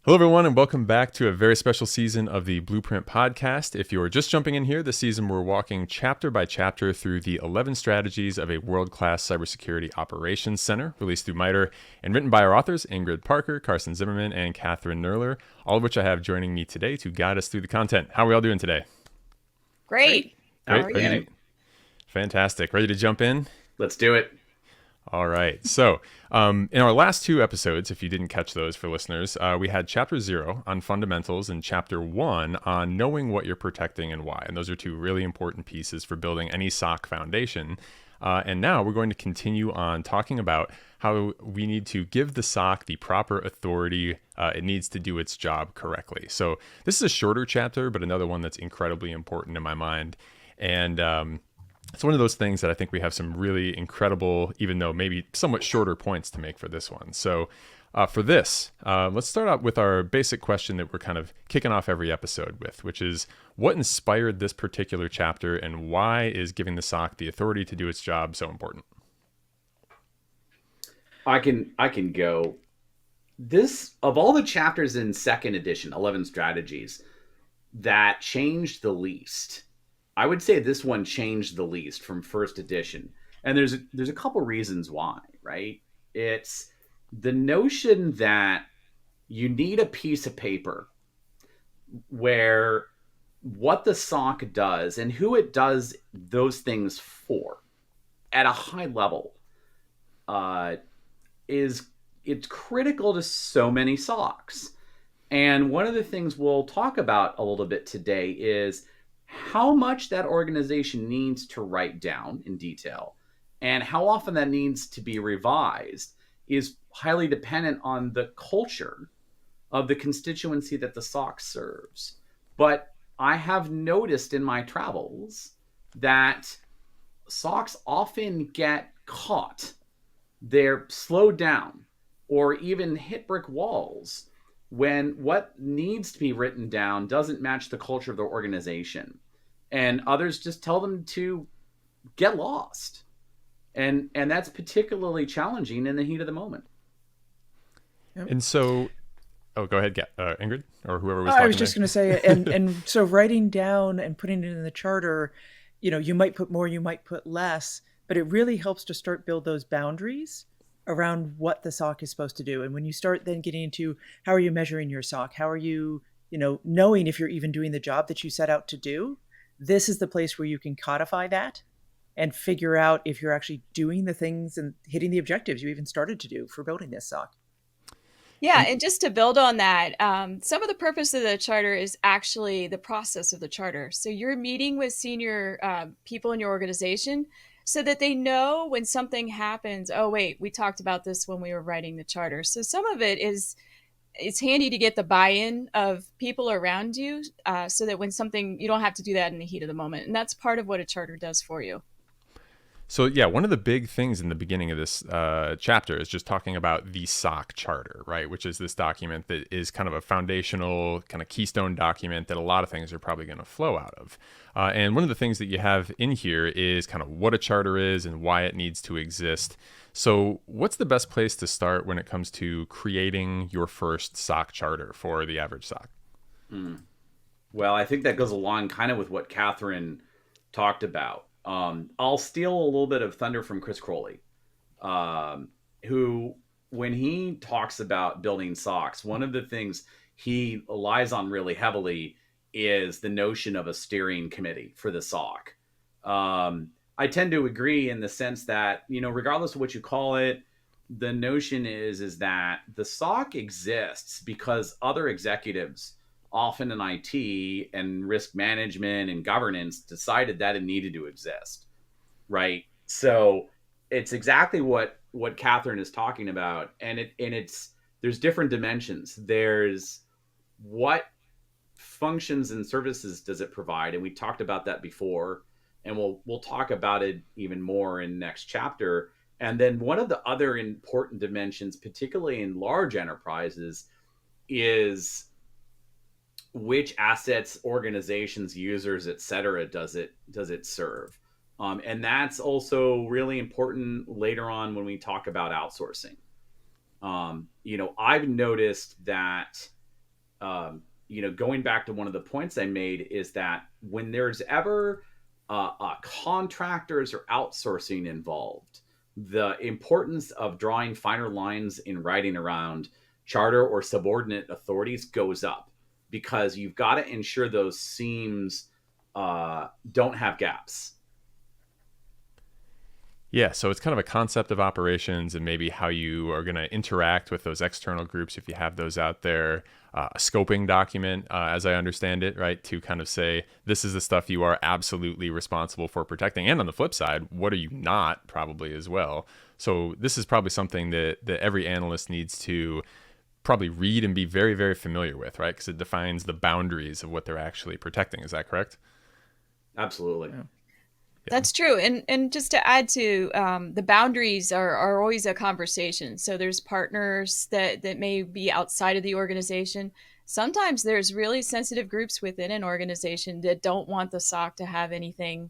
Hello, everyone, and welcome back to a very special season of the Blueprint Podcast. If you're just jumping in here, this season we're walking chapter by chapter through the 11 strategies of a world-class cybersecurity operations center, released through MITRE and written by our authors, Ingrid Parker, Carson Zimmerman, and Kathryn Knerler, all of which I have joining me today to guide us through the content. How are we all doing today? Great. Great. How are you? Fantastic. Ready to jump in? Let's do it. All right. So, in our last two episodes, if you didn't catch those for listeners, we had Chapter 0 on fundamentals and Chapter 1 on knowing what you're protecting and why. And those are two really important pieces for building any SOC foundation. And now we're going to continue on talking about how we need to give the SOC the proper authority it needs to do its job correctly. So this is a shorter chapter, but another one that's incredibly important in my mind. And it's one of those things that I think we have some really incredible, even though maybe somewhat shorter points to make for this one. So for this, let's start out with our basic question that we're kind of kicking off every episode with, which is what inspired this particular chapter and why is giving the SOC the authority to do its job so important? I can go. This, of all the chapters in second edition, 11 strategies, that changed the least, I would say this one changed the least from first edition. And there's a couple reasons why, right? It's the notion that you need a piece of paper where what the SOC does and who it does those things for at a high level is it's critical to so many SOCs. And one of the things we'll talk about a little bit today is how much that organization needs to write down in detail and how often that needs to be revised is highly dependent on the culture of the constituency that the SOC serves. But I have noticed in my travels that SOCs often get caught. They're slowed down or even hit brick walls when what needs to be written down doesn't match the culture of the organization. And others just tell them to get lost. And that's particularly challenging in the heat of the moment. And so, go ahead, Ingrid, or whoever was talking. I was just going to say, and so writing down and putting it in the charter, you might put more, you might put less, but it really helps to start build those boundaries around what the SOC is supposed to do. And when you start then getting into how are you measuring your SOC? How are you, knowing if you're even doing the job that you set out to do? This is the place where you can codify that and figure out if you're actually doing the things and hitting the objectives you even started to do for building this SOC. Yeah, and just to build on that, some of the purpose of the charter is actually the process of the charter. So you're meeting with senior people in your organization so that they know when something happens, oh, wait, we talked about this when we were writing the charter. So some of it is, it's handy to get the buy-in of people around you so that when something, you don't have to do that in the heat of the moment. And that's part of what a charter does for you. So yeah, one of the big things in the beginning of this chapter is just talking about the SOC Charter, right? Which is this document that is kind of a foundational, kind of keystone document that a lot of things are probably going to flow out of. And one of the things that you have in here is kind of what a charter is and why it needs to exist. So what's the best place to start when it comes to creating your first SOC Charter for the average SOC? Well, I think that goes along kind of with what Kathryn talked about. I'll steal a little bit of thunder from Chris Crowley, who, when he talks about building SOCs, one of the things he relies on really heavily is the notion of a steering committee for the SOC. I tend to agree in the sense that, regardless of what you call it, the notion is that the SOC exists because other executives, often in IT and risk management and governance, decided that it needed to exist, right? So it's exactly what Kathryn is talking about, and there's different dimensions. There's what functions and services does it provide, and we talked about that before, and we'll talk about it even more in next chapter. And then one of the other important dimensions, particularly in large enterprises, is which assets, organizations, users, et cetera, does it serve? And that's also really important later on when we talk about outsourcing. I've noticed that going back to one of the points I made is that when there's ever contractors or outsourcing involved, the importance of drawing finer lines in writing around charter or subordinate authorities goes up, because you've got to ensure those seams don't have gaps. Yeah, so it's kind of a concept of operations and maybe how you are going to interact with those external groups if you have those out there. A scoping document, as I understand it, right, to kind of say this is the stuff you are absolutely responsible for protecting. And on the flip side, what are you not, probably as well. So this is probably something that every analyst needs to probably read and be very, very familiar with, right? Because it defines the boundaries of what they're actually protecting. Is that correct? Absolutely. Yeah. That's true. And just to add to, the boundaries are always a conversation. So there's partners that may be outside of the organization. Sometimes there's really sensitive groups within an organization that don't want the SOC to have anything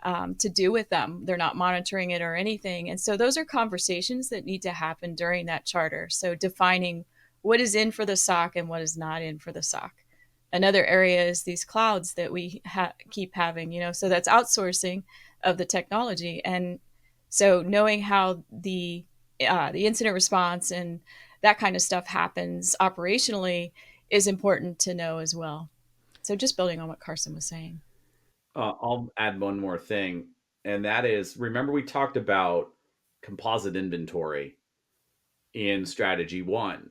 to do with them. They're not monitoring it or anything. And so those are conversations that need to happen during that charter. So defining what is in for the SOC and what is not in for the SOC. Another area is these clouds that we keep having, so that's outsourcing of the technology. And so knowing how the incident response and that kind of stuff happens operationally is important to know as well. So just building on what Carson was saying. I'll add one more thing, and that is, remember we talked about composite inventory in strategy 1.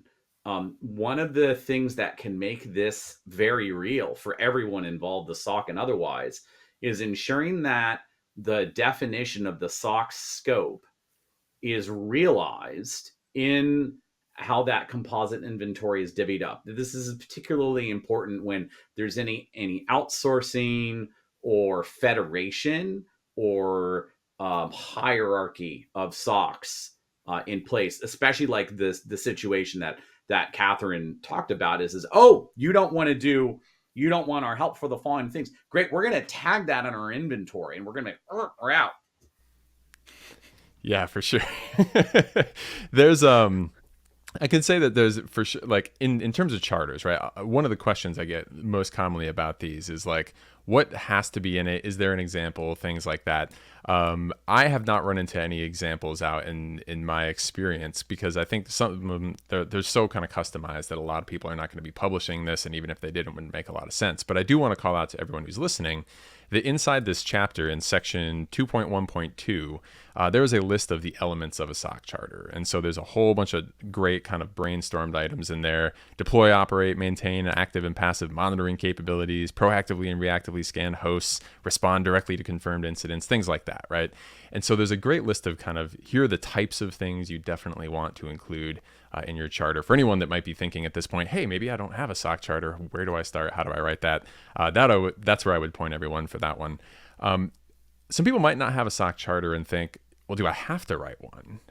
One of the things that can make this very real for everyone involved, the SOC and otherwise, is ensuring that the definition of the SOC scope is realized in how that composite inventory is divvied up. This is particularly important when there's any outsourcing or federation or hierarchy of SOCs in place, especially like the situation that Kathryn talked about is oh, you don't want our help for the following things. Great, we're going to tag that in our inventory and we're going to we're out. Yeah, for sure. There's I can say that there's for sure, like in terms of charters, right? One of the questions I get most commonly about these is like, what has to be in it? Is there an example? Things like that. I have not run into any examples out in my experience, because I think some of them, they're so kind of customized that a lot of people are not going to be publishing this. And even if they did, it wouldn't make a lot of sense. But I do want to call out to everyone who's listening that inside this chapter in section 2.1.2, there is a list of the elements of a SOC charter. And so there's a whole bunch of great kind of brainstormed items in there: deploy, operate, maintain active and passive monitoring capabilities, proactively and reactively scan hosts, respond directly to confirmed incidents, things like that, right? And so there's a great list of kind of, here are the types of things you definitely want to include in your charter. For anyone that might be thinking at this point, hey, maybe I don't have a SOC charter. Where do I start? How do I write that? That's where I would point everyone for that one. Some people might not have a SOC charter and think, well, do I have to write one?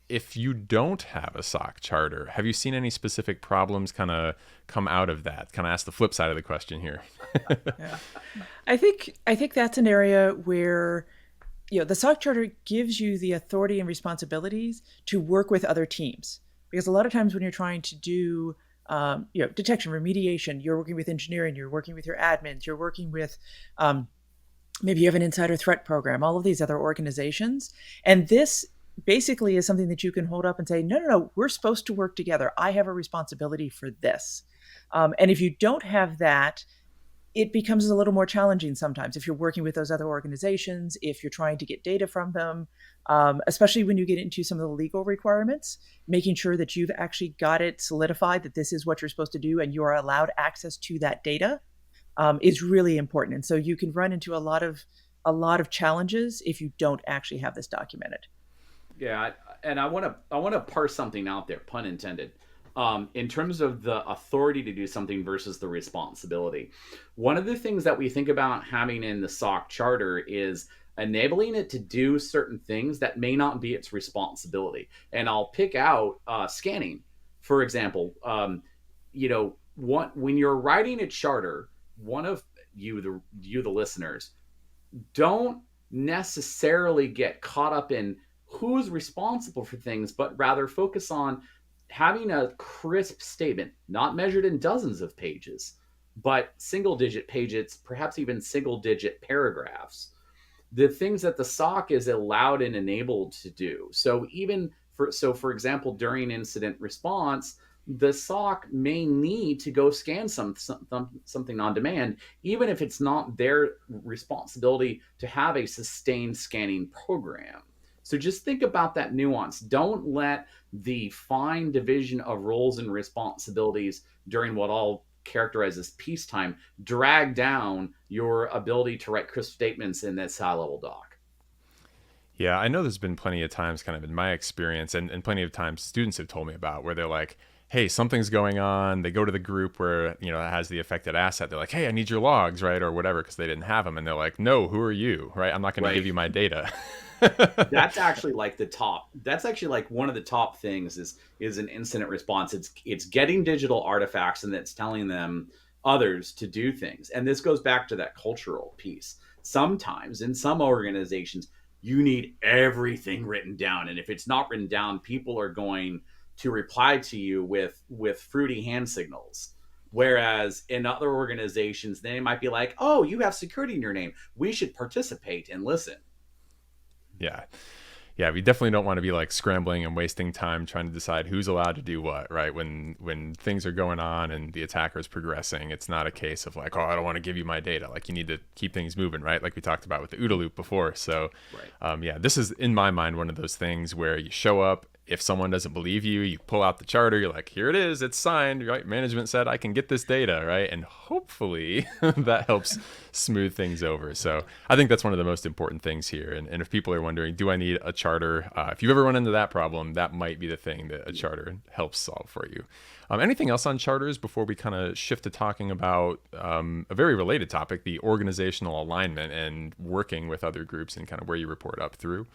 If you don't have a SOC charter, have you seen any specific problems kind of come out of that? Kind of ask the flip side of the question here. Yeah. I think that's an area where the SOC charter gives you the authority and responsibilities to work with other teams, because a lot of times when you're trying to do detection, remediation, you're working with engineering, you're working with your admins, you're working with maybe you have an insider threat program, all of these other organizations. And this basically is something that you can hold up and say, no, we're supposed to work together. I have a responsibility for this. And if you don't have that, it becomes a little more challenging sometimes if you're working with those other organizations, if you're trying to get data from them, especially when you get into some of the legal requirements, making sure that you've actually got it solidified that this is what you're supposed to do and you are allowed access to that data is really important. And so you can run into a lot of challenges if you don't actually have this documented. Yeah, and I want to parse something out there, pun intended. In terms of the authority to do something versus the responsibility. One of the things that we think about having in the SOC charter is enabling it to do certain things that may not be its responsibility. And I'll pick out scanning, for example. When you're writing a charter, one of the listeners, don't necessarily get caught up in who's responsible for things, but rather focus on having a crisp statement, not measured in dozens of pages, but single digit pages, perhaps even single digit paragraphs, the things that the SOC is allowed and enabled to do. So for example, during incident response, the SOC may need to go scan something on demand, even if it's not their responsibility to have a sustained scanning program. So just think about that nuance. Don't let the fine division of roles and responsibilities during what I'll characterize as peacetime drag down your ability to write crisp statements in this high level doc. Yeah, I know there's been plenty of times kind of in my experience and plenty of times students have told me about where they're like, hey, something's going on. They go to the group where, it has the affected asset. They're like, hey, I need your logs, right? Or whatever, because they didn't have them. And they're like, no, who are you? Right? I'm not going to give you my data. That's actually like one of the top things is an incident response. It's getting digital artifacts and it's telling them others to do things. And this goes back to that cultural piece. Sometimes in some organizations, you need everything written down. And if it's not written down, people are going to reply to you with fruity hand signals. Whereas in other organizations, they might be like, oh, you have security in your name. We should participate and listen. Yeah. Yeah, we definitely don't want to be like scrambling and wasting time trying to decide who's allowed to do what, right? When things are going on and the attacker is progressing, it's not a case of like, oh, I don't want to give you my data. Like you need to keep things moving, right? Like we talked about with the OODA loop before. So yeah, this is in my mind one of those things where you show up. If someone doesn't believe you, you pull out the charter, you're like, here it is, it's signed, right? Management said I can get this data, right? And hopefully that helps smooth things over. So I think that's one of the most important things here. And if people are wondering, do I need a charter? If you've ever run into that problem, that might be the thing that a charter helps solve for you. Anything else on charters before we kind of shift to talking about a very related topic, the organizational alignment and working with other groups and kind of where you report up through?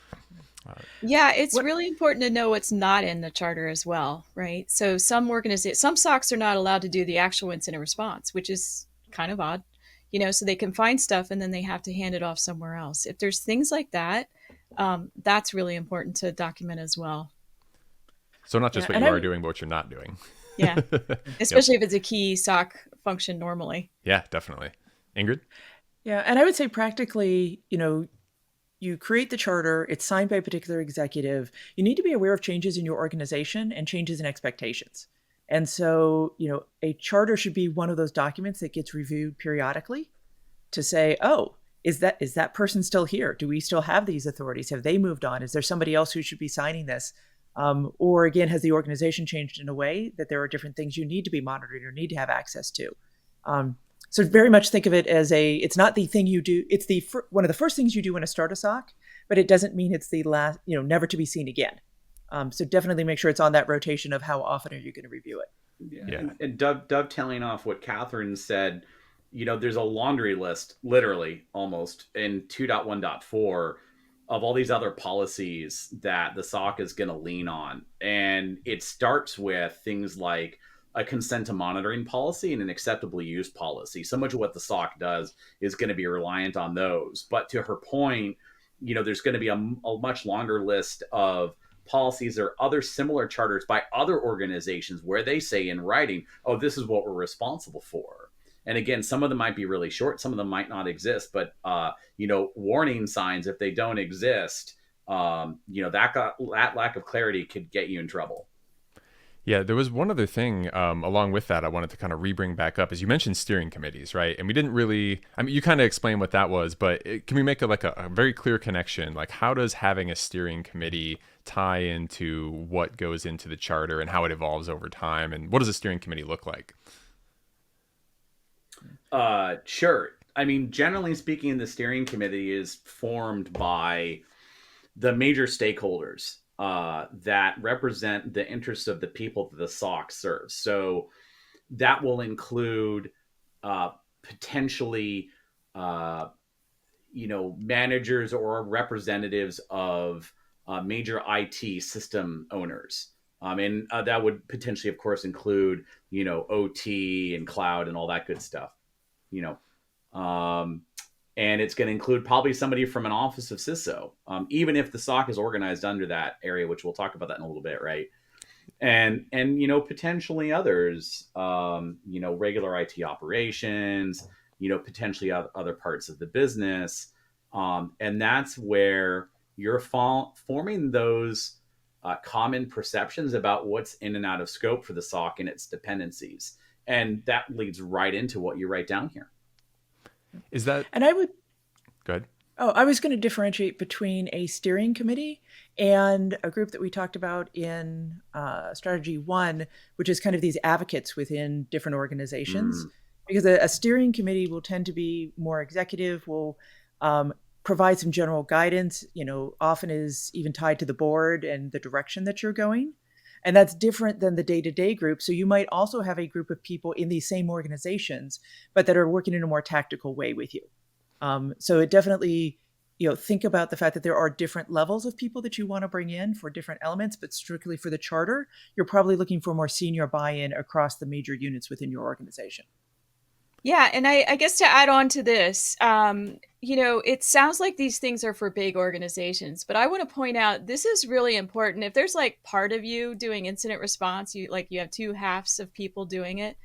Yeah, it's really important to know what's not in the charter as well, right? So some SOCs are not allowed to do the actual incident response, which is kind of odd, so they can find stuff and then they have to hand it off somewhere else. If there's things like that, that's really important to document as well. So not just what you are doing, but what you're not doing. Yeah, especially if it's a key SOC function normally. Yeah, definitely. Ingrid? Yeah, and I would say practically, you create the charter, it's signed by a particular executive. You need to be aware of changes in your organization and changes in expectations. And so, a charter should be one of those documents that gets reviewed periodically to say, oh, is that person still here? Do we still have these authorities? Have they moved on? Is there somebody else who should be signing this? Or again, has the organization changed in a way that there are different things you need to be monitoring or need to have access to? So very much think of it as it's not the thing you do. It's one of the first things you do when you start a SOC, but it doesn't mean it's the last, never to be seen again. So definitely make sure it's on that rotation of how often are you going to review it. Yeah. And dovetailing off what Kathryn said, there's a laundry list, literally almost in 2.1.4 of all these other policies that the SOC is going to lean on. And it starts with things like a consent to monitoring policy and an acceptable use policy. So much of what the SOC does is going to be reliant on those. But to her point, there's going to be a much longer list of policies or other similar charters by other organizations where they say in writing, oh, this is what we're responsible for. And again, some of them might be really short, some of them might not exist, but warning signs, if they don't exist, that lack of clarity could get you in trouble. Yeah, there was one other thing along with that I wanted to kind of re-bring back up, is you mentioned steering committees, right? And we didn't really, you kind of explained what that was, but can we make a very clear connection? Like, how does having a steering committee tie into what goes into the charter and how it evolves over time? And what does a steering committee look like? Sure. Generally speaking, the steering committee is formed by the major stakeholders that represent the interests of the people that the SOC serves. So that will include potentially, managers or representatives of major IT system owners. And that would potentially, of course, include, OT and cloud and all that good stuff, and it's going to include probably somebody from an office of CISO, even if the SOC is organized under that area, which we'll talk about that in a little bit, right? and potentially others, regular IT operations, potentially other parts of the business, and that's where you're forming those common perceptions about what's in and out of scope for the SOC and its dependencies, and that leads right into what you write down here. Is that? And I would Go ahead. Oh, I was going to differentiate between a steering committee and a group that we talked about in strategy 1, which is kind of these advocates within different organizations. Because a steering committee will tend to be more executive, will provide some general guidance, often is even tied to the board and the direction that you're going. And that's different than the day-to-day group. So you might also have a group of people in these same organizations, but that are working in a more tactical way with you. So it definitely, think about the fact that there are different levels of people that you want to bring in for different elements, but strictly for the charter, you're probably looking for more senior buy-in across the major units within your organization. Yeah, and I guess to add on to this, it sounds like these things are for big organizations, but I want to point out this is really important. If there's like part of you doing incident response, you have two halves of people doing it,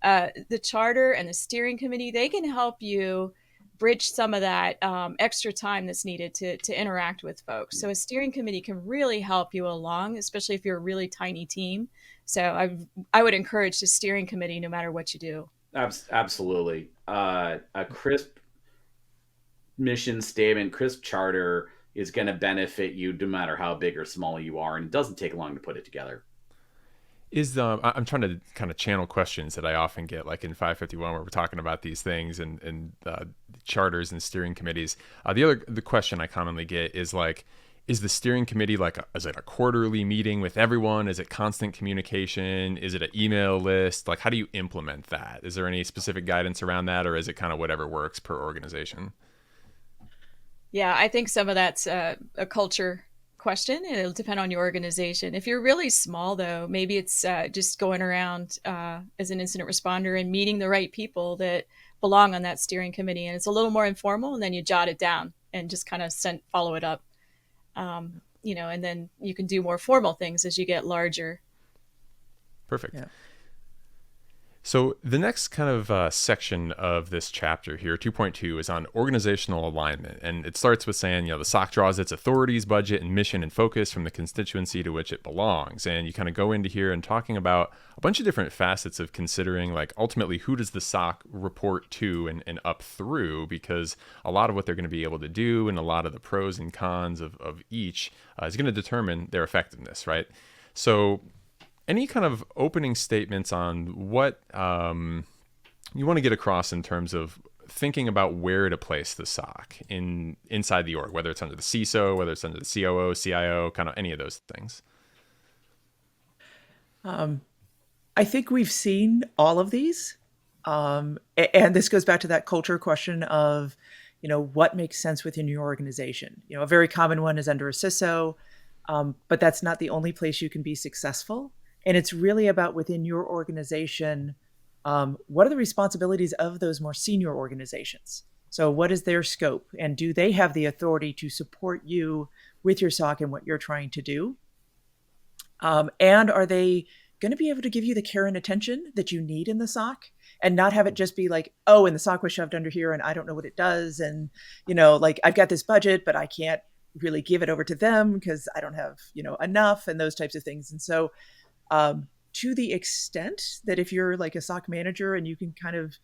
the charter and the steering committee, they can help you bridge some of that extra time that's needed to interact with folks. So a steering committee can really help you along, especially if you're a really tiny team. So I would encourage the steering committee no matter what you do. Absolutely. A crisp mission statement, crisp charter is going to benefit you no matter how big or small you are, and it doesn't take long to put it together. I'm trying to kind of channel questions that I often get, like in 551, where we're talking about these things and charters and steering committees. The question I commonly get is like, is the steering committee is it a quarterly meeting with everyone? Is it constant communication? Is it an email list? Like, how do you implement that? Is there any specific guidance around that, or is it kind of whatever works per organization? Yeah, I think some of that's a culture question, and it'll depend on your organization. If you're really small, though, maybe it's just going around as an incident responder and meeting the right people that belong on that steering committee, and it's a little more informal, and then you jot it down and just kind of follow it up. And then you can do more formal things as you get larger. Perfect. Yeah. So the next kind of section of this chapter here, 2.2, is on organizational alignment. And it starts with saying, the SOC draws its authorities, budget, and mission and focus from the constituency to which it belongs. And you kind of go into here and talking about a bunch of different facets of considering, like, ultimately, who does the SOC report to and up through? Because a lot of what they're going to be able to do and a lot of the pros and cons of each is going to determine their effectiveness, right? So any kind of opening statements on what you want to get across in terms of thinking about where to place the SOC inside the org, whether it's under the CISO, whether it's under the COO, CIO, kind of any of those things? I think we've seen all of these. And this goes back to that culture question of, what makes sense within your organization. A very common one is under a CISO, but that's not the only place you can be successful. And it's really about within your organization, what are the responsibilities of those more senior organizations? So what is their scope? And do they have the authority to support you with your SOC and what you're trying to do? And are they going to be able to give you the care and attention that you need in the SOC and not have it just be like, oh, and the SOC was shoved under here and I don't know what it does. And, I've got this budget, but I can't really give it over to them because I don't have, enough and those types of things. And so to the extent that if you're like a SOC manager and you can kind of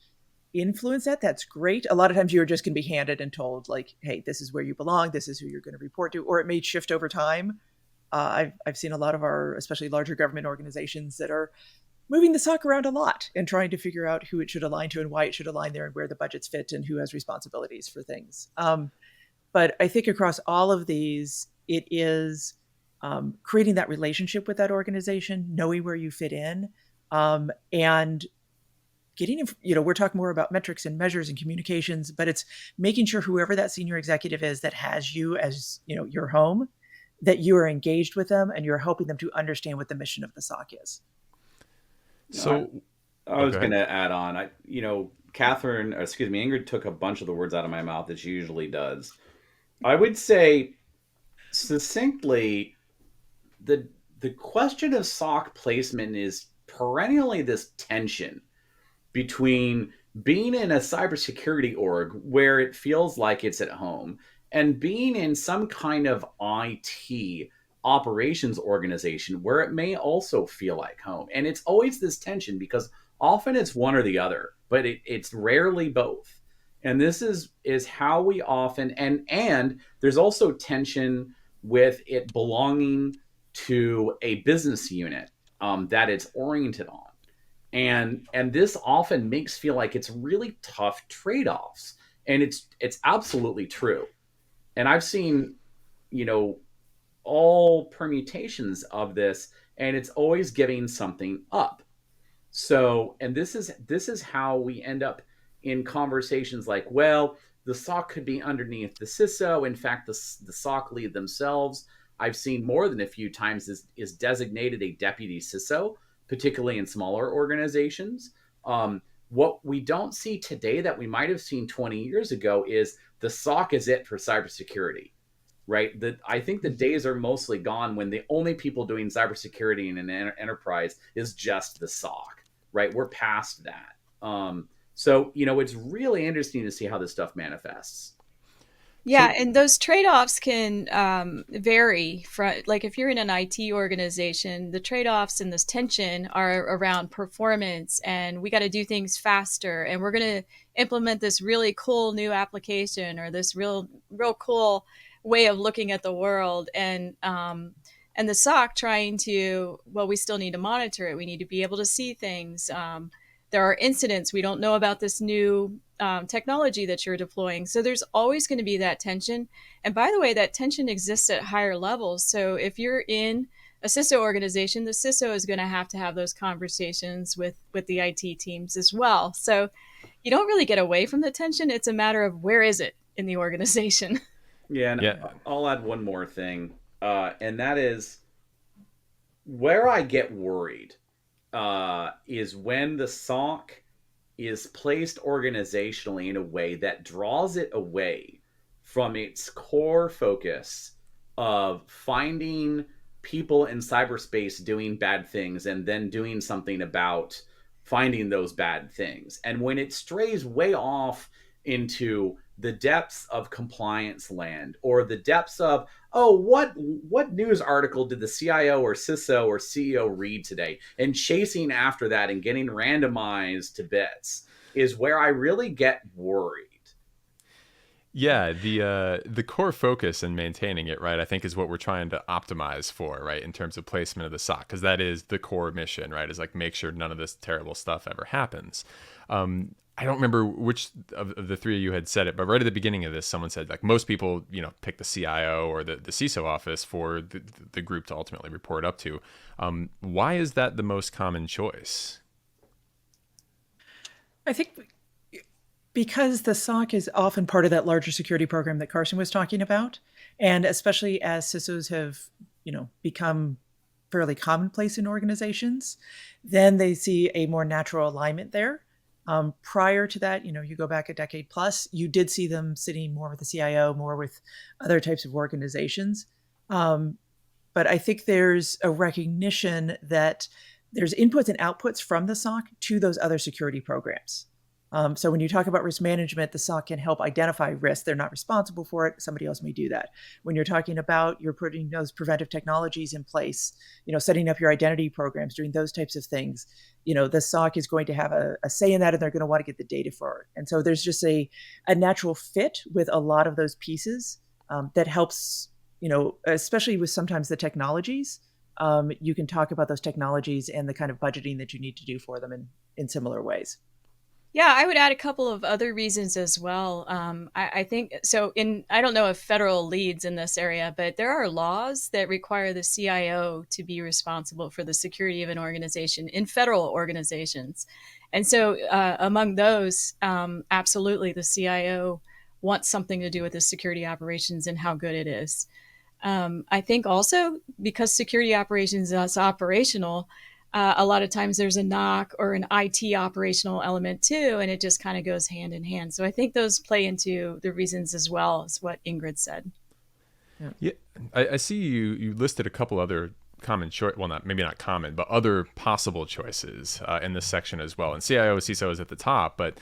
influence that, that's great. A lot of times you're just going to be handed and told like, hey, this is where you belong. This is who you're going to report to, or it may shift over time. I've seen a lot of our, especially larger government organizations that are moving the SOC around a lot and trying to figure out who it should align to and why it should align there and where the budgets fit and who has responsibilities for things. But I think across all of these, it is creating that relationship with that organization, knowing where you fit in, and getting, we're talking more about metrics and measures and communications, but it's making sure whoever that senior executive is that has you as, your home, that you are engaged with them and you're helping them to understand what the mission of the SOC is. So I was going to add on, Ingrid took a bunch of the words out of my mouth that she usually does. I would say succinctly, the question of SOC placement is perennially this tension between being in a cybersecurity org where it feels like it's at home and being in some kind of IT operations organization where it may also feel like home. And it's always this tension because often it's one or the other, but it's rarely both. And this is how we often, and there's also tension with it belonging to a business unit that it's oriented on. And this often makes feel like it's really tough trade-offs. And it's absolutely true. And I've seen, all permutations of this, and it's always giving something up. So, and this is how we end up in conversations like, well, the SOC could be underneath the CISO. In fact, the SOC lead themselves, I've seen more than a few times, is designated a deputy CISO, particularly in smaller organizations. What we don't see today that we might have seen 20 years ago is the SOC is it for cybersecurity, right? I think the days are mostly gone when the only people doing cybersecurity in an enterprise is just the SOC, right? We're past that. So, it's really interesting to see how this stuff manifests. Yeah, and those trade-offs can vary from, like, if you're in an IT organization, the trade-offs and this tension are around performance, and we got to do things faster, and we're going to implement this really cool new application or this real cool way of looking at the world, and the SOC trying to, well, we still need to monitor it. We need to be able to see things. There are incidents. We don't know about this new technology that you're deploying. So there's always going to be that tension. And by the way, that tension exists at higher levels. So if you're in a CISO organization, the CISO is going to have those conversations with the IT teams as well. So you don't really get away from the tension. It's a matter of where is it in the organization. Yeah, and I'll add one more thing. And that is where I get worried is when the SOC is placed organizationally in a way that draws it away from its core focus of finding people in cyberspace doing bad things and then doing something about finding those bad things. And when it strays way off into the depths of compliance land or the depths of, what news article did the CIO or CISO or CEO read today, and chasing after that and getting randomized to bits is where I really get worried. Yeah, the core focus in maintaining it, right, I think is what we're trying to optimize for, right, in terms of placement of the SOC, because that is the core mission, right, is like make sure none of this terrible stuff ever happens. I don't remember which of the three of you had said it, but right at the beginning of this, someone said, like, most people, pick the CIO or the CISO office for the group to ultimately report up to. Why is that the most common choice? I think because the SOC is often part of that larger security program that Carson was talking about, and especially as CISOs have, become fairly commonplace in organizations, then they see a more natural alignment there. Prior to that, you go back a decade plus, you did see them sitting more with the CIO, more with other types of organizations. But I think there's a recognition that there's inputs and outputs from the SOC to those other security programs. So when you talk about risk management, the SOC can help identify risk. They're not responsible for it. Somebody else may do that. When you're talking about you're putting those preventive technologies in place, setting up your identity programs, doing those types of things, the SOC is going to have a say in that, and they're going to want to get the data for it. And so there's just a natural fit with a lot of those pieces that helps, especially with sometimes the technologies. You can talk about those technologies and the kind of budgeting that you need to do for them in similar ways. Yeah, I would add a couple of other reasons as well. I think so. I don't know if federal leads in this area, but there are laws that require the CIO to be responsible for the security of an organization in federal organizations. And so among those, absolutely, the CIO wants something to do with the security operations and how good it is. I think also because security operations is operational, a lot of times there's a NOC or an IT operational element too, and it just kind of goes hand in hand. So I think those play into the reasons as well as what Ingrid said. Yeah, I see you listed a couple other common choice, well, maybe not common, but other possible choices in this section as well. And CIO, CISO is at the top, but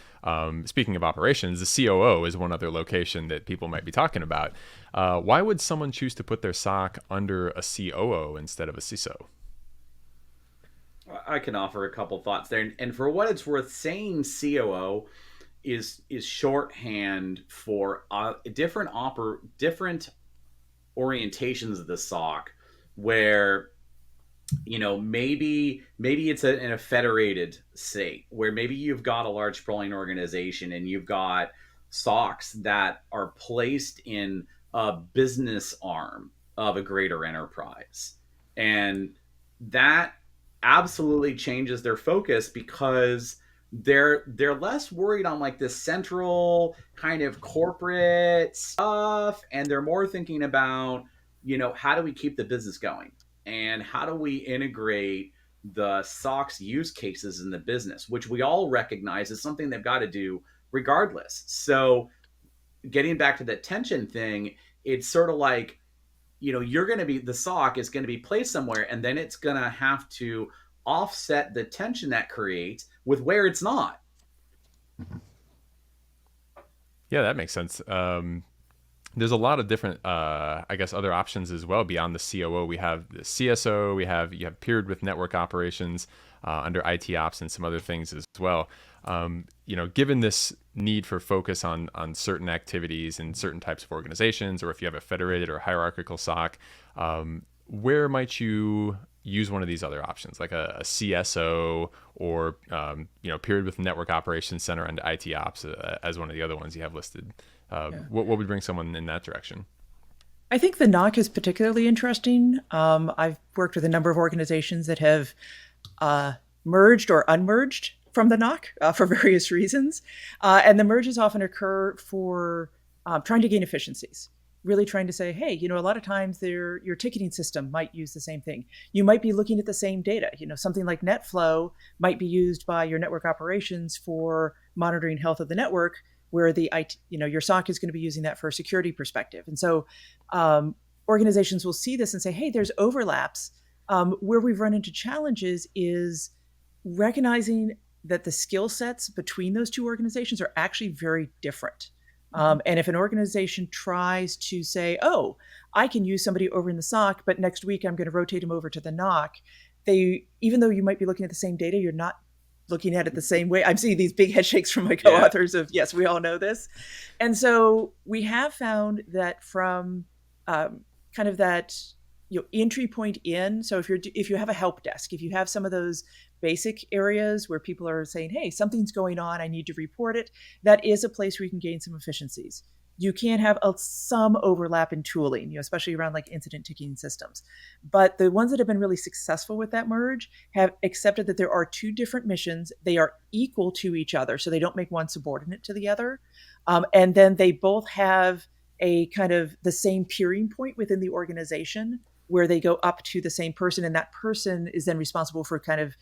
speaking of operations, the COO is one other location that people might be talking about. Why would someone choose to put their SOC under a COO instead of a CISO? I can offer a couple thoughts there. And for what it's worth, saying COO is shorthand for different orientations of the SOC, where maybe it's in a federated state, where maybe you've got a large sprawling organization and you've got SOCs that are placed in a business arm of a greater enterprise, and that absolutely changes their focus, because they're less worried on like this central kind of corporate stuff, and they're more thinking about, how do we keep the business going, and how do we integrate the SOC's use cases in the business, which we all recognize is something they've got to do regardless. So getting back to that tension thing, it's sort of like, the SOC is going to be placed somewhere, and then it's going to have to offset the tension that creates with where it's not. Yeah, that makes sense. There's a lot of different, other options as well beyond the COO. We have the CSO, you have paired with network operations under IT ops and some other things as well. Given this need for focus on certain activities and certain types of organizations, or if you have a federated or hierarchical SOC, where might you use one of these other options, like a CSO, or paired with network operations center and IT ops as one of the other ones you have listed? What would bring someone in that direction? I think the NOC is particularly interesting. I've worked with a number of organizations that have merged or unmerged from the NOC for various reasons. And the merges often occur for trying to gain efficiencies, really trying to say, hey, a lot of times your ticketing system might use the same thing. You might be looking at the same data. Something like NetFlow might be used by your network operations for monitoring health of the network, where your SOC is going to be using that for a security perspective. And so organizations will see this and say, hey, there's overlaps. Where we've run into challenges is recognizing that the skill sets between those two organizations are actually very different. And if an organization tries to say, oh, I can use somebody over in the SOC, but next week I'm going to rotate them over to the NOC, even though you might be looking at the same data, you're not looking at it the same way. I'm seeing these big head shakes from my co-authors of, yes, we all know this. And so we have found that from kind of that entry point in, so if you have a help desk, if you have some of those basic areas where people are saying, hey, something's going on, I need to report it, that is a place where you can gain some efficiencies. You can have some overlap in tooling, especially around like incident ticketing systems. But the ones that have been really successful with that merge have accepted that there are two different missions. They are equal to each other, so they don't make one subordinate to the other. And then they both have a kind of the same peering point within the organization, where they go up to the same person, and that person is then responsible for kind of,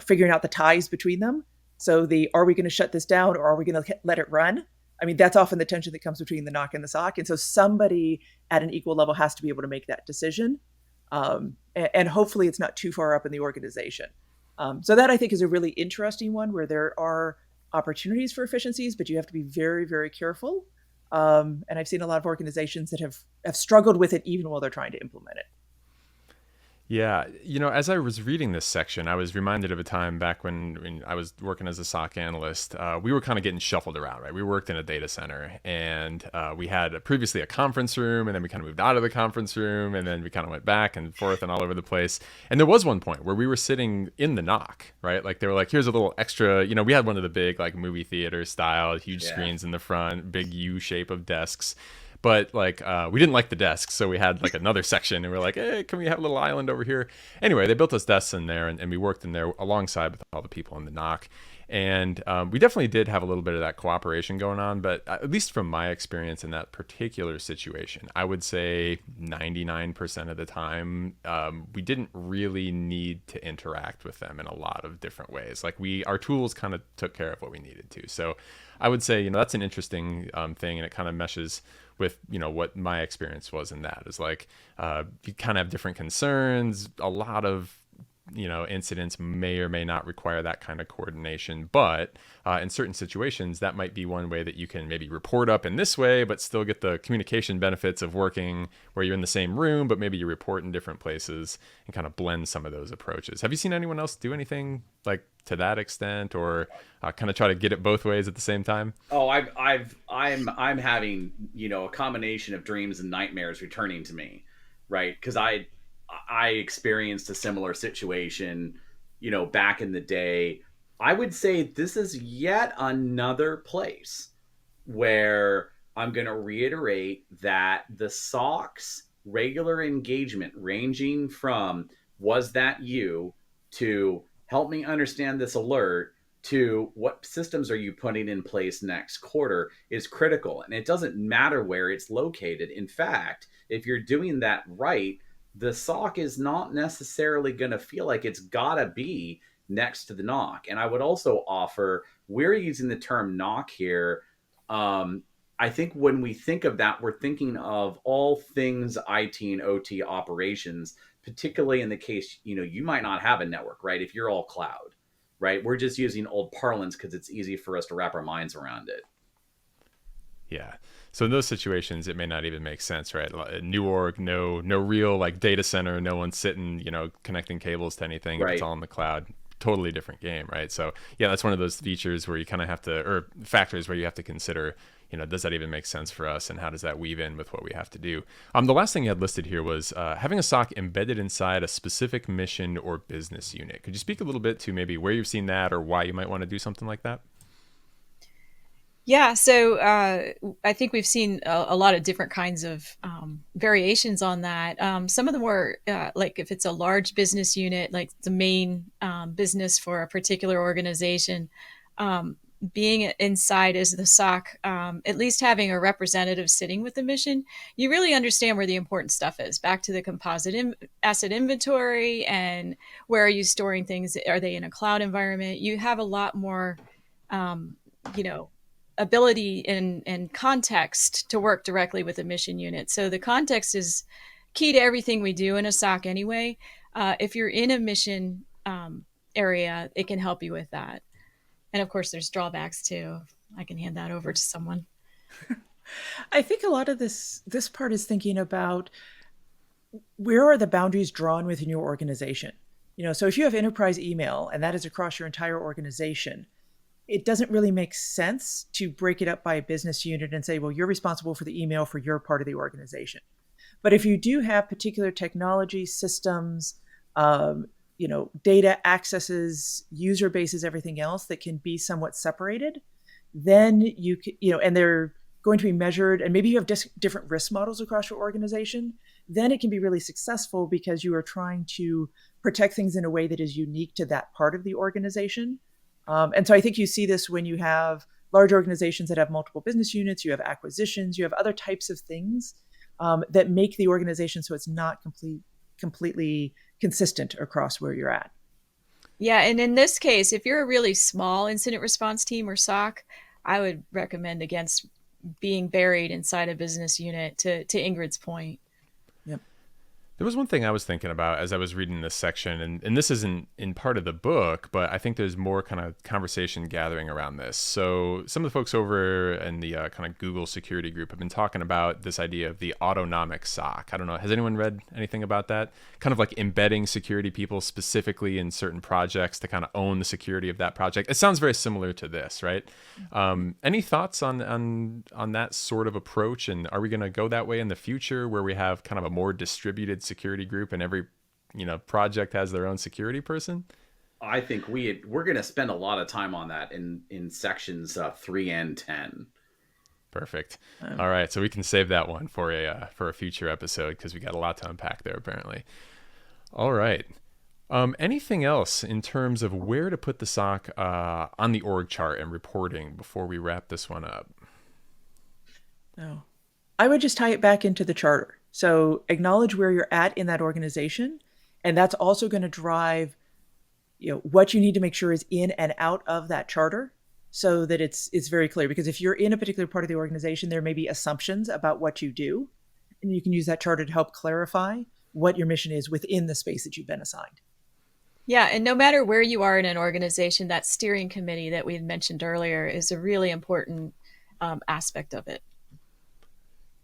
figuring out the ties between them. So are we going to shut this down, or are we going to let it run? I mean, that's often the tension that comes between the NOC and the SOC. And so somebody at an equal level has to be able to make that decision. And hopefully it's not too far up in the organization. So that, I think, is a really interesting one, where there are opportunities for efficiencies, but you have to be very, very careful. And I've seen a lot of organizations that have struggled with it even while they're trying to implement it. Yeah, as I was reading this section, I was reminded of a time back when I was working as a SOC analyst. We were kind of getting shuffled around, right? We worked in a data center, and we had previously a conference room, and then we kind of moved out of the conference room, and then we kind of went back and forth and all over the place. And there was one point where we were sitting in the NOC, right? Like they were like, here's a little extra, we had one of the big like movie theater style, huge screens in the front, big U shape of desks. But like we didn't like the desks, so we had like another section, and we're like, hey, can we have a little island over here? Anyway, they built us desks in there, and we worked in there alongside with all the people in the NOC. And we definitely did have a little bit of that cooperation going on, but at least from my experience in that particular situation, I would say 99% of the time, we didn't really need to interact with them in a lot of different ways. Like our tools kind of took care of what we needed to. So I would say, that's an interesting thing, and it kind of meshes with, what my experience was in that. Is like, you kind of have different concerns. A lot of incidents may or may not require that kind of coordination, but in certain situations, that might be one way that you can maybe report up in this way, but still get the communication benefits of working where you're in the same room, but maybe you report in different places, and kind of blend some of those approaches. Have you seen anyone else do anything like to that extent, or kind of try to get it both ways at the same time? Oh, I'm having, a combination of dreams and nightmares returning to me, right? Because I experienced a similar situation, back in the day. I would say this is yet another place where I'm going to reiterate that the SOC's regular engagement, ranging from "was that you?" to "help me understand this alert," to "what systems are you putting in place next quarter," is critical. And it doesn't matter where it's located. In fact, if you're doing that right, the SOC is not necessarily going to feel like it's got to be next to the NOC. And I would also offer, we're using the term NOC here. I think when we think of that, we're thinking of all things IT and OT operations, particularly in the case, you might not have a network, right? If you're all cloud, right? We're just using old parlance because it's easy for us to wrap our minds around it. Yeah. So in those situations, it may not even make sense, right? A new org, no real like data center, no one sitting, connecting cables to anything. Right. If it's all in the cloud, totally different game, right? So yeah, that's one of those features where you kind of have to, or factors where you have to consider, does that even make sense for us, and how does that weave in with what we have to do? The last thing you had listed here was having a SOC embedded inside a specific mission or business unit. Could you speak a little bit to maybe where you've seen that, or why you might want to do something like that? Yeah, so I think we've seen a lot of different kinds of variations on that. Some of them were like if it's a large business unit, like the main business for a particular organization, being inside as the SOC, at least having a representative sitting with the mission, you really understand where the important stuff is. Back to the composite asset inventory, and where are you storing things? Are they in a cloud environment? You have a lot more, ability and context to work directly with a mission unit. So the context is key to everything we do in a SOC anyway. If you're in a mission area, it can help you with that. And of course, there's drawbacks too. I can hand that over to someone. I think a lot of this part is thinking about where are the boundaries drawn within your organization. So if you have enterprise email and that is across your entire organization, it doesn't really make sense to break it up by a business unit and say, well, you're responsible for the email for your part of the organization. But if you do have particular technology systems, data accesses, user bases, everything else that can be somewhat separated, then you can, and they're going to be measured, and maybe you have different risk models across your organization, then it can be really successful because you are trying to protect things in a way that is unique to that part of the organization. And so I think you see this when you have large organizations that have multiple business units, you have acquisitions, you have other types of things that make the organization so it's not completely consistent across where you're at. Yeah, and in this case, if you're a really small incident response team or SOC, I would recommend against being buried inside a business unit, to Ingrid's point. Yep. There was one thing I was thinking about as I was reading this section, and this isn't in part of the book, but I think there's more kind of conversation gathering around this. So some of the folks over in the kind of Google security group have been talking about this idea of the autonomic SOC. I don't know, has anyone read anything about that? Kind of like embedding security people specifically in certain projects to kind of own the security of that project. It sounds very similar to this, right? Any thoughts on that sort of approach? And are we going to go that way in the future, where we have kind of a more distributed security group and every project has their own security person? I think we're going to spend a lot of time on that in sections 3 and 10. Perfect. All right, so we can save that one for a future episode, because we got a lot to unpack there apparently. All right. Anything else in terms of where to put the SOC on the org chart and reporting before we wrap this one up? No. I would just tie it back into the charter. So acknowledge where you're at in that organization, and that's also going to drive, what you need to make sure is in and out of that charter, so that it's very clear. Because if you're in a particular part of the organization, there may be assumptions about what you do, and you can use that charter to help clarify what your mission is within the space that you've been assigned. Yeah, and no matter where you are in an organization, that steering committee that we had mentioned earlier is a really important aspect of it.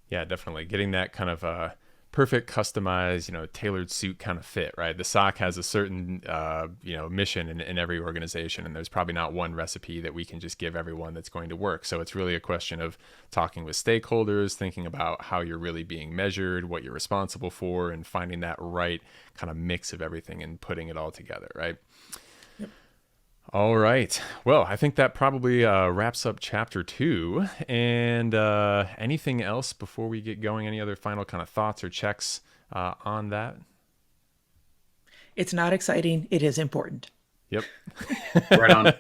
Yeah, definitely. Getting that kind of perfect, customized, tailored suit kind of fit, right? The SOC has a certain, mission in every organization, and there's probably not one recipe that we can just give everyone that's going to work. So it's really a question of talking with stakeholders, thinking about how you're really being measured, what you're responsible for, and finding that right kind of mix of everything and putting it all together, right? All right. Well, I think that probably wraps up chapter 2. And anything else before we get going? Any other final kind of thoughts or checks on that? It's not exciting. It is important. Yep. Right on.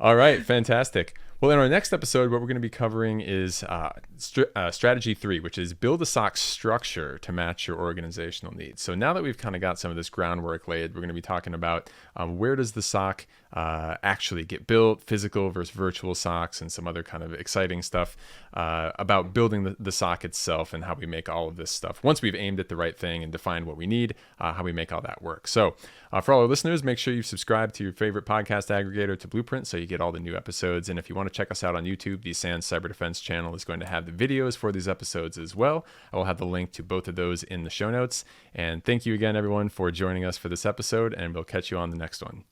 All right. Fantastic. Well, in our next episode, what we're going to be covering is strategy 3, which is build a SOC structure to match your organizational needs. So now that we've kind of got some of this groundwork laid, we're going to be talking about where does the SOC actually get built, physical versus virtual SOCs, and some other kind of exciting stuff about building the SOC itself and how we make all of this stuff. Once we've aimed at the right thing and defined what we need, how we make all that work. So for all our listeners, make sure you subscribe to your favorite podcast aggregator to Blueprint so you get all the new episodes. And if you want to check us out on YouTube, the SANS Cyber Defense channel is going to have the videos for these episodes as well. I will have the link to both of those in the show notes. And thank you again, everyone, for joining us for this episode, and we'll catch you on the next one.